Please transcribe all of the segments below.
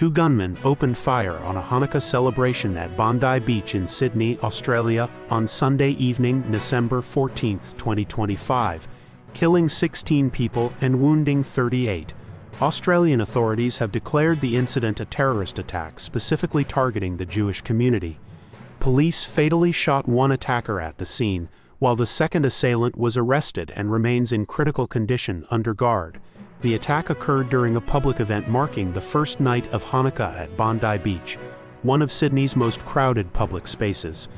Two gunmen opened fire on a Hanukkah celebration at Bondi Beach in Sydney, Australia, on Sunday evening, December 14, 2025, killing 16 people and wounding 38. Australian authorities have declared the incident a terrorist attack specifically targeting the Jewish community. Police fatally shot one attacker at the scene, while the second assailant was arrested and remains in critical condition under guard. The attack occurred during a public event marking the first night of Hanukkah at Bondi Beach, one of Sydney's most crowded public spaces.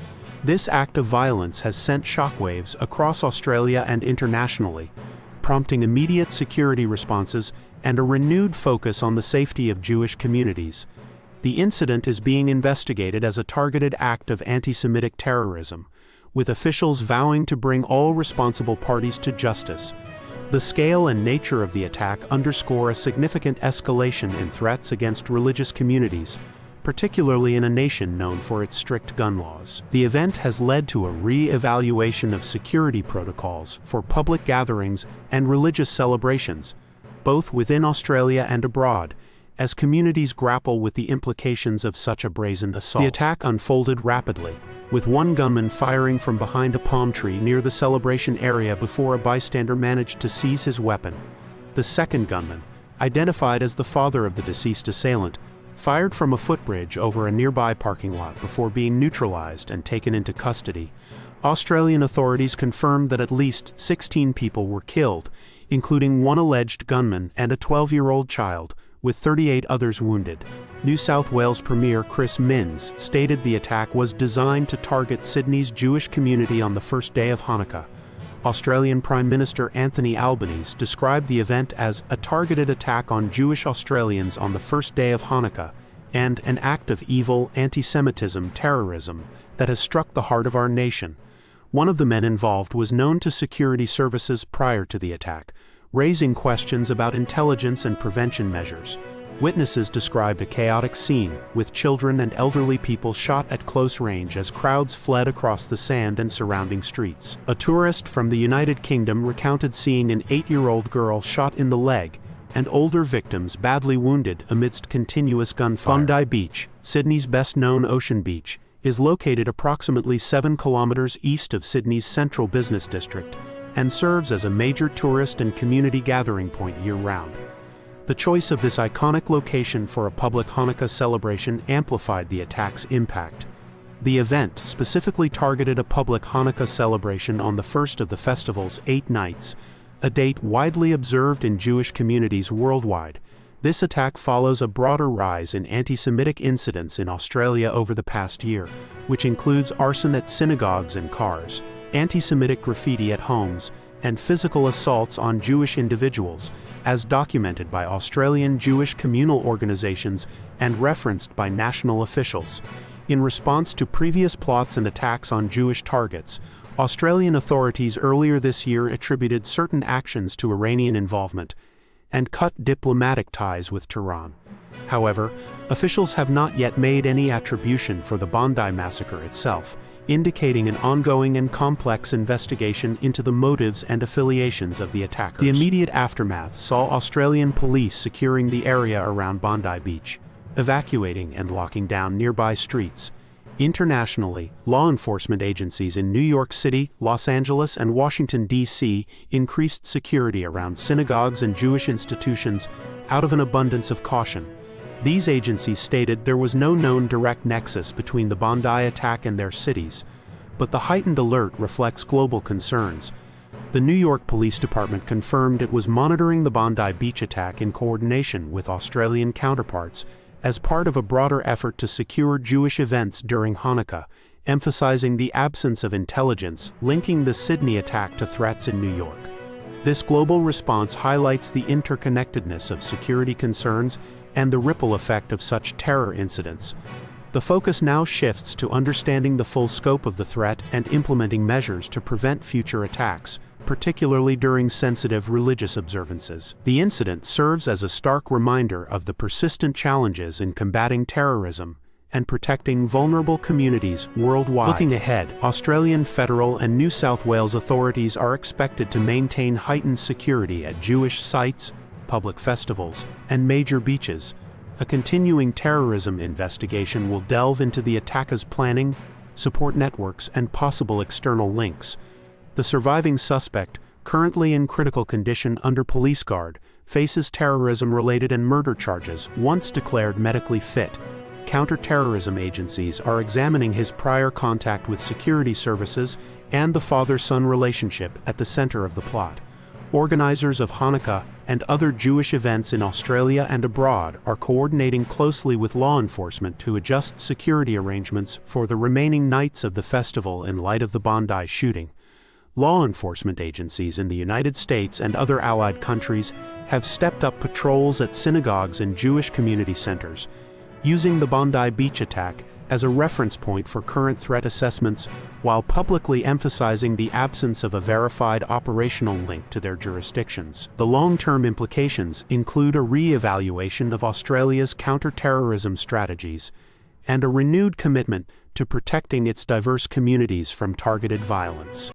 This act of violence has sent shockwaves across Australia and internationally, prompting immediate security responses and a renewed focus on the safety of Jewish communities. The incident is being investigated as a targeted act of anti-Semitic terrorism, with officials vowing to bring all responsible parties to justice. The scale and nature of the attack underscore a significant escalation in threats against religious communities, particularly in a nation known for its strict gun laws. The event has led to a re-evaluation of security protocols for public gatherings and religious celebrations, both within Australia and abroad, as communities grapple with the implications of such a brazen assault. The attack unfolded rapidly, with one gunman firing from behind a palm tree near the celebration area before a bystander managed to seize his weapon. The second gunman, identified as the father of the deceased assailant, fired from a footbridge over a nearby parking lot before being neutralized and taken into custody. Australian authorities confirmed that at least 16 people were killed, including one alleged gunman and a 12-year-old child, with 38 others wounded. New South Wales Premier Chris Minns stated the attack was designed to target Sydney's Jewish community on the first day of Hanukkah. Australian Prime Minister Anthony Albanese described the event as a targeted attack on Jewish Australians on the first day of Hanukkah and an act of evil anti-Semitism terrorism that has struck the heart of our nation. One of the men involved was known to security services prior to the attack, raising questions about intelligence and prevention measures. Witnesses described a chaotic scene, with children and elderly people shot at close range as crowds fled across the sand and surrounding streets. A tourist from the United Kingdom recounted seeing an 8-year-old girl shot in the leg, and older victims badly wounded amidst continuous gunfire. Bondi Beach, Sydney's best-known ocean beach, is located approximately 7 kilometers east of Sydney's central business district, and serves as a major tourist and community gathering point year-round. The choice of this iconic location for a public Hanukkah celebration amplified the attack's impact. The event specifically targeted a public Hanukkah celebration on the first of the festival's 8 nights, a date widely observed in Jewish communities worldwide. This attack follows a broader rise in anti-Semitic incidents in Australia over the past year, which includes arson at synagogues and cars, anti-Semitic graffiti at homes, and physical assaults on Jewish individuals, as documented by Australian Jewish communal organizations and referenced by national officials. In response to previous plots and attacks on Jewish targets, Australian authorities earlier this year attributed certain actions to Iranian involvement and cut diplomatic ties with Tehran. However, officials have not yet made any attribution for the Bondi massacre itself, indicating an ongoing and complex investigation into the motives and affiliations of the attackers. The immediate aftermath saw Australian police securing the area around Bondi Beach, evacuating and locking down nearby streets. Internationally, law enforcement agencies in New York City, Los Angeles, and Washington, D.C. increased security around synagogues and Jewish institutions out of an abundance of caution. These agencies stated there was no known direct nexus between the Bondi attack and their cities, but the heightened alert reflects global concerns. The New York Police Department confirmed it was monitoring the Bondi Beach attack in coordination with Australian counterparts as part of a broader effort to secure Jewish events during Hanukkah, emphasizing the absence of intelligence linking the Sydney attack to threats in New York. This global response highlights the interconnectedness of security concerns and the ripple effect of such terror incidents. The focus now shifts to understanding the full scope of the threat and implementing measures to prevent future attacks, particularly during sensitive religious observances. The incident serves as a stark reminder of the persistent challenges in combating terrorism and protecting vulnerable communities worldwide. Looking ahead, Australian federal and New South Wales authorities are expected to maintain heightened security at Jewish sites, public festivals, and major beaches, A continuing terrorism investigation will delve into the attacker's planning, support networks, and possible external links. The surviving suspect, currently in critical condition under police guard, faces terrorism-related and murder charges, once declared medically fit. Counter-terrorism agencies are examining his prior contact with security services and the father-son relationship at the center of the plot. Organizers of Hanukkah and other Jewish events in Australia and abroad are coordinating closely with law enforcement to adjust security arrangements for the remaining nights of the festival in light of the Bondi shooting. Law enforcement agencies in the United States and other allied countries have stepped up patrols at synagogues and Jewish community centers, using the Bondi Beach attack as a reference point for current threat assessments while publicly emphasizing the absence of a verified operational link to their jurisdictions. The long-term implications include a re-evaluation of Australia's counter-terrorism strategies and a renewed commitment to protecting its diverse communities from targeted violence.